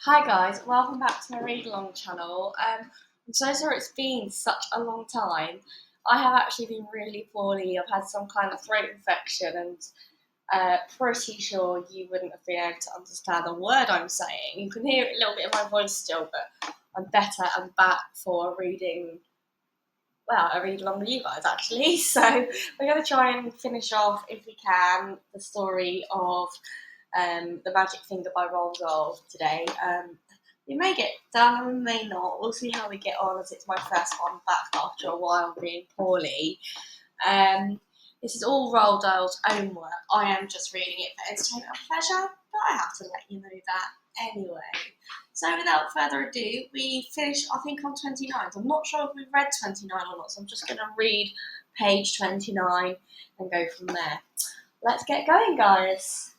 Hi guys, welcome back to my read along channel. I'm so sorry it's been such a long time. I have actually been really poorly. I've had some kind of throat infection and pretty sure you wouldn't have been able to understand a word I'm saying. You can hear a little bit of my voice still, but I'm better and back for reading. Well, I read along with you guys actually. So we're going to try and finish off, if we can, the story of The Magic Finger by Roald Dahl today. We may get done, we may not. We'll see how we get on, as it's my first one back after a while being poorly. Um, this is all Roald Dahl's own work. I am just reading it for entertainment and pleasure, but I have to let you know that anyway. So without further ado, we finish, I think, on 29. I'm not sure if we've read 29 or not, so I'm just going to read page 29 and go from there. Let's get going, guys.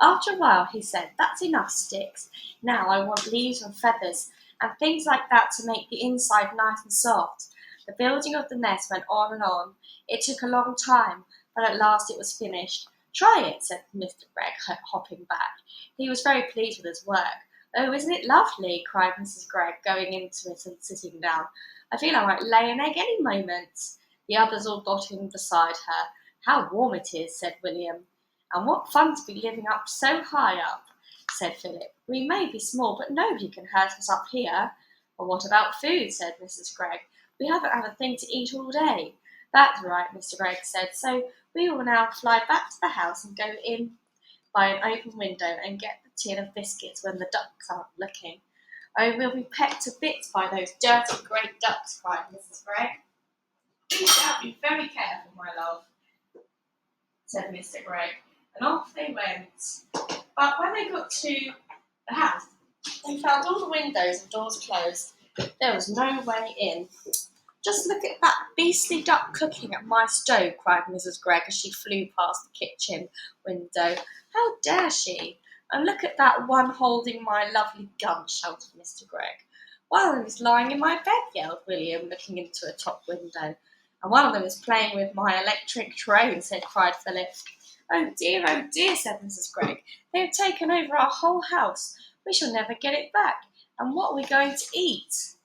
After a while, he said, "That's enough, Sticks. Now I want leaves and feathers, and things like that to make the inside nice and soft." The building of the nest went on and on. It took a long time, but at last it was finished. "Try it," said Mr. Gregg, hopping back. He was very pleased with his work. "Oh, isn't it lovely?" cried Mrs. Gregg, going into it and sitting down. "I feel I might lay an egg any moment." The others all got in beside her. "How warm it is," said William. "And what fun to be living up so high up," said Philip. "We may be small, but nobody can hurt us up here." "But what about food?" said Mrs. Gregg. "We haven't had a thing to eat all day." "That's right," Mr. Gregg said. "So we will now fly back to the house and go in by an open window and get the tin of biscuits when the ducks aren't looking." "Oh, we'll be pecked to bits by those dirty great ducks," cried Mrs. Gregg. "You shall be very careful, my love," said Mr. Gregg. And off they went. But when they got to the house, they found all the windows and doors closed. There was no way in. "Just look at that beastly duck cooking at my stove," cried Mrs. Gregg as she flew past the kitchen window. "How dare she? And look at that one holding my lovely gun," shouted Mr. Gregg. "One of them is lying in my bed," yelled William, looking into a top window. "And one of them is playing with my electric train," cried Philip. Oh dear," said Mrs. Gregg. "They have taken over our whole house. We shall never get it back. And what are we going to eat?"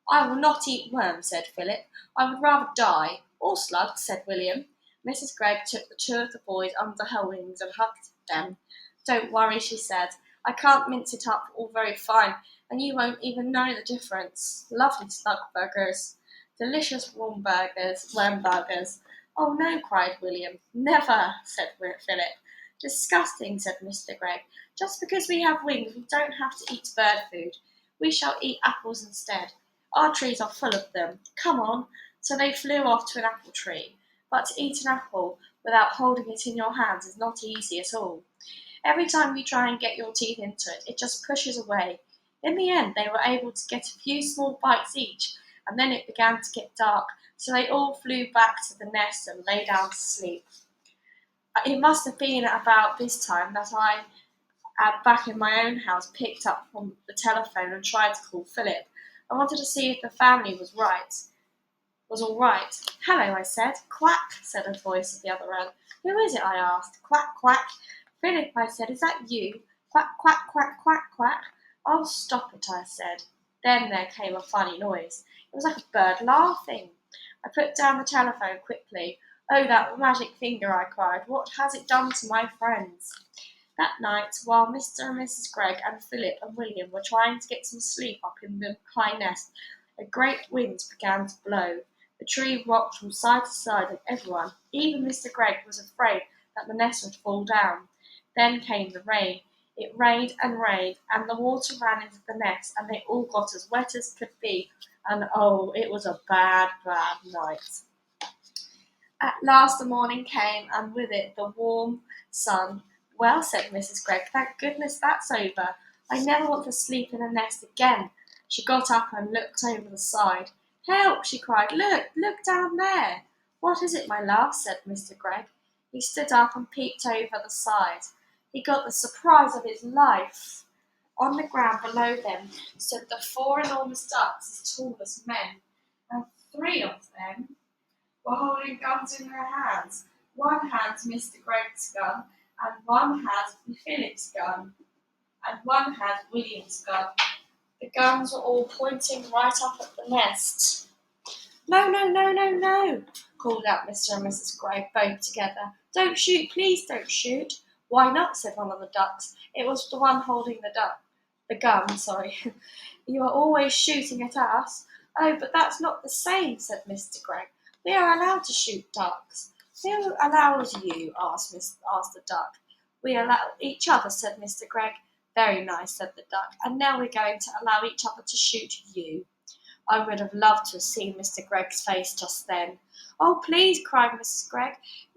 "I will not eat worms," said Philip. "I would rather die." "Or slugs," said William. Mrs. Gregg took the two of the boys under her wings and hugged them. "Don't worry," she said. "I can't mince it up all very fine, and you won't even know the difference. Lovely slug burgers. Delicious worm burgers. "Oh no," cried William. "Never," said Philip. "Disgusting," said Mr. Gregg. "Just because we have wings, we don't have to eat bird food. We shall eat apples instead. Our trees are full of them. Come on." So they flew off to an apple tree. But to eat an apple without holding it in your hands is not easy at all. Every time you try and get your teeth into it, it just pushes away. In the end, they were able to get a few small bites each, and then it began to get dark, so they all flew back to the nest and lay down to sleep. It must have been about this time that I, back in my own house, picked up from the telephone and tried to call Philip. I wanted to see if the family was all right. "Hello," I said. "Quack," said a voice at the other end. "Who is it?" I asked. "Quack, quack." "Philip," I said, "is that you?" "Quack, quack, quack, quack, quack." "Oh, stop it," I said. Then there came a funny noise. It was like a bird laughing. I put down the telephone quickly. "Oh, that magic finger," I cried. "What has it done to my friends?" That night, while Mr. and Mrs. Gregg and Philip and William were trying to get some sleep up in the high nest, a great wind began to blow. The tree rocked from side to side, and everyone, even Mr. Gregg, was afraid that the nest would fall down. Then came the rain. It rained, and the water ran into the nest, and they all got as wet as could be, and oh, it was a bad, bad night. At last the morning came, and with it the warm sun. "Well," said Mrs. Gregg, "thank goodness that's over. I never want to sleep in a nest again." She got up and looked over the side. "Help!" she cried. Look down there." "What is it, my love?" said Mr. Gregg. He stood up and peeped over the side. He got the surprise of his life. On the ground below them stood the four enormous ducks as tall as men, and three of them were holding guns in their hands. One had Mr. Gregg's gun, and one had Philip's gun. and one had William's gun. The guns were all pointing right up at the nest. No, no, no, no, no, called out Mr. and Mrs. Gray, both together. Don't shoot, please don't shoot. Why not? Said one of the ducks. It was the one holding the gun, sorry. You are always shooting at us. Oh, but that's not the same, said Mr. Gregg. We are allowed to shoot ducks. Who allows you? Asked the duck. We allow each other, said Mr. Gregg. Very nice, said the duck. And now we're going to allow each other to shoot you. I would have loved to have seen Mr. Gregg's face just then. Oh, please, cried Mrs. Gregg.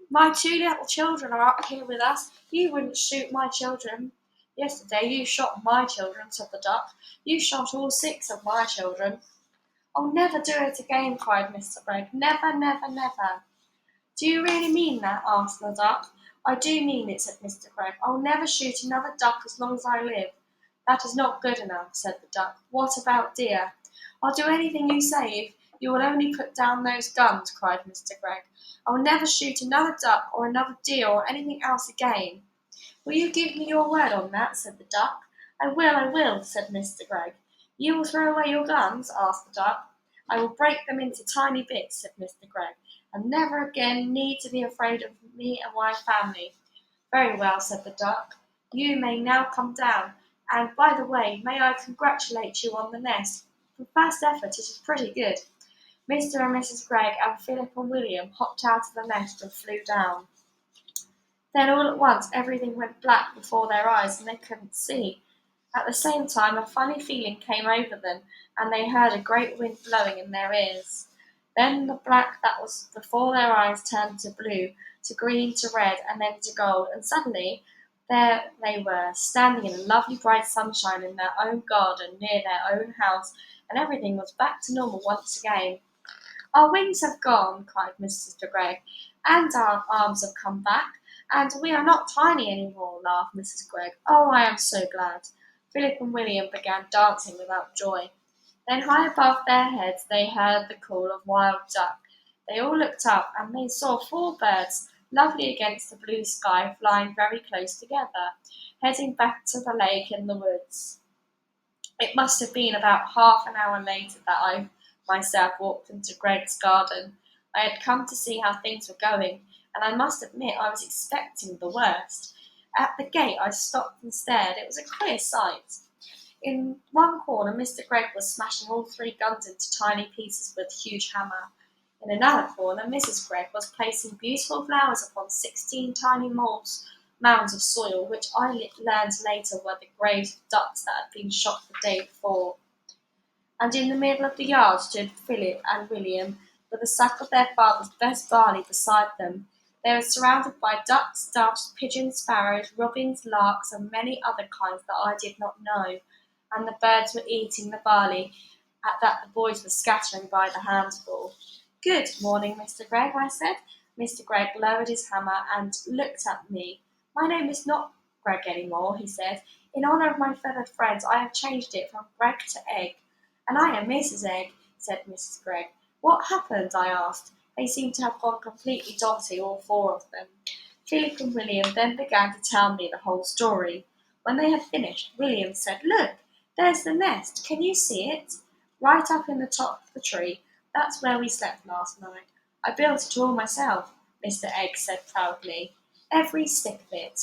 My two little children are up here with us. You wouldn't shoot my children. Yesterday you shot my children, said the duck. You shot all 6 of my children. I'll never do it again, cried Mr. Gregg. Never, never, never. Do you really mean that? Asked the duck. I do mean it, said Mr. Gregg. I'll never shoot another duck as long as I live. That is not good enough, said the duck. What about deer? I'll do anything you say if you will only put down those guns, cried Mr. Gregg. I will never shoot another duck or another deer or anything else again. Will you give me your word on that? Said the duck. I will, said Mr. Gregg. You will throw away your guns? Asked the duck. I will break them into tiny bits, said Mr. Gregg, and never again need to be afraid of me and my family. Very well, said the duck. You may now come down, and by the way, may I congratulate you on the nest? For first effort, it is pretty good. Mr. and Mrs. Gregg and Philip and William hopped out of the nest and flew down. Then all at once everything went black before their eyes and they couldn't see. At the same time a funny feeling came over them and they heard a great wind blowing in their ears. Then the black that was before their eyes turned to blue, to green, to red, and then to gold, and suddenly there they were, standing in lovely bright sunshine in their own garden near their own house, and everything was back to normal once again. Our wings have gone, cried Mr. Gregg, and our arms have come back, and we are not tiny any more, laughed Mrs. Gregg. Oh, I am so glad. Philip and William began dancing without joy. Then high above their heads they heard the call of wild duck. They all looked up, and they saw 4 birds, lovely against the blue sky, flying very close together, heading back to the lake in the woods. It must have been about half an hour later that I myself walked into Greg's garden. I had come to see how things were going, and I must admit I was expecting the worst. At the gate I stopped and stared. It was a queer sight. In one corner Mr. Gregg was smashing all 3 guns into tiny pieces with a huge hammer. In another corner Mrs. Gregg was placing beautiful flowers upon 16 tiny mounds of soil, which I learned later were the graves of ducks that had been shot the day before. And in the middle of the yard stood Philip and William, with a sack of their father's best barley beside them. They were surrounded by ducks, doves, pigeons, sparrows, robins, larks, and many other kinds that I did not know, and the birds were eating the barley that the boys were scattering by the handful. Good morning, Mr. Gregg, I said. Mr. Gregg lowered his hammer and looked at me. My name is not Gregg any more, he said. In honour of my feathered friends, I have changed it from Gregg to Egg. And I am Mrs. Egg, said Mrs. Gregg. What happened? I asked. They seemed to have gone completely dotty, all 4 of them. Philip and William then began to tell me the whole story. When they had finished, William said, Look, there's the nest. Can you see it? Right up in the top of the tree. That's where we slept last night. I built it all myself, Mr. Egg said proudly. Every stick of it.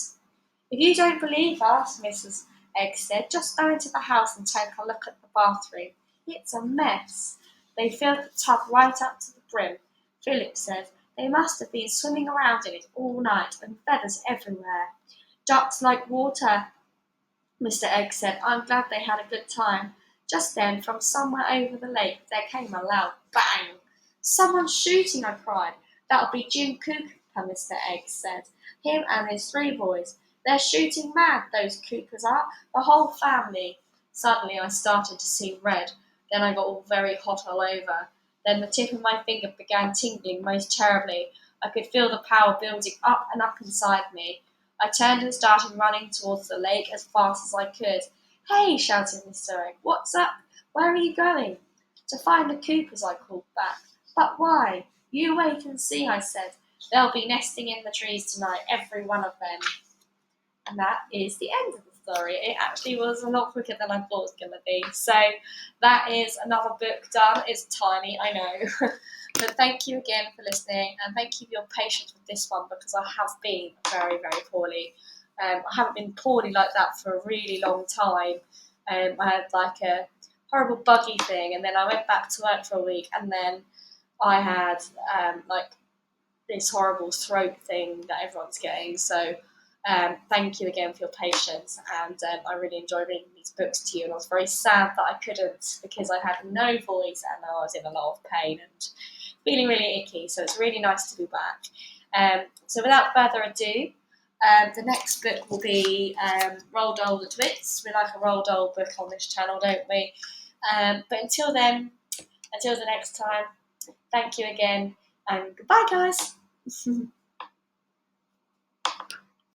If you don't believe us, Mrs. Egg said, just go into the house and take a look at the bathroom. It's a mess. They filled the tub right up to the brim. Philip said they must have been swimming around in it all night, and feathers everywhere. Ducks like water, Mr. Egg said. I'm glad they had a good time. Just then, from somewhere over the lake, there came a loud bang. Someone's shooting, I cried. That'll be Jim Cooper, Mr. Egg said. Him and his 3 boys. They're shooting mad, those Coopers are, the whole family. Suddenly I started to see red. Then I got all very hot all over. Then the tip of my finger began tingling most terribly. I could feel the power building up and up inside me. I turned and started running towards the lake as fast as I could. Hey, shouted Mr. Egg, what's up? Where are you going? To find the Coopers, I called back. But why? You wait and see, I said. They'll be nesting in the trees tonight, every one of them. And that is the end of the Sorry, it actually was a lot quicker than I thought it was going to be. So that is another book done. It's tiny, I know. But thank you again for listening, and thank you for your patience with this one, because I have been very, very poorly. I haven't been poorly like that for a really long time. I had like a horrible buggy thing, and then I went back to work for a week, and then I had like this horrible throat thing that everyone's getting. So thank you again for your patience, and I really enjoyed reading these books to you, and I was very sad that I couldn't, because I had no voice and I was in a lot of pain and feeling really icky, so it's really nice to be back. So without further ado, the next book will be Roald Dahl the Twits. We like a Roald Dahl book on this channel, don't we? But until then, until the next time, thank you again, and goodbye, guys.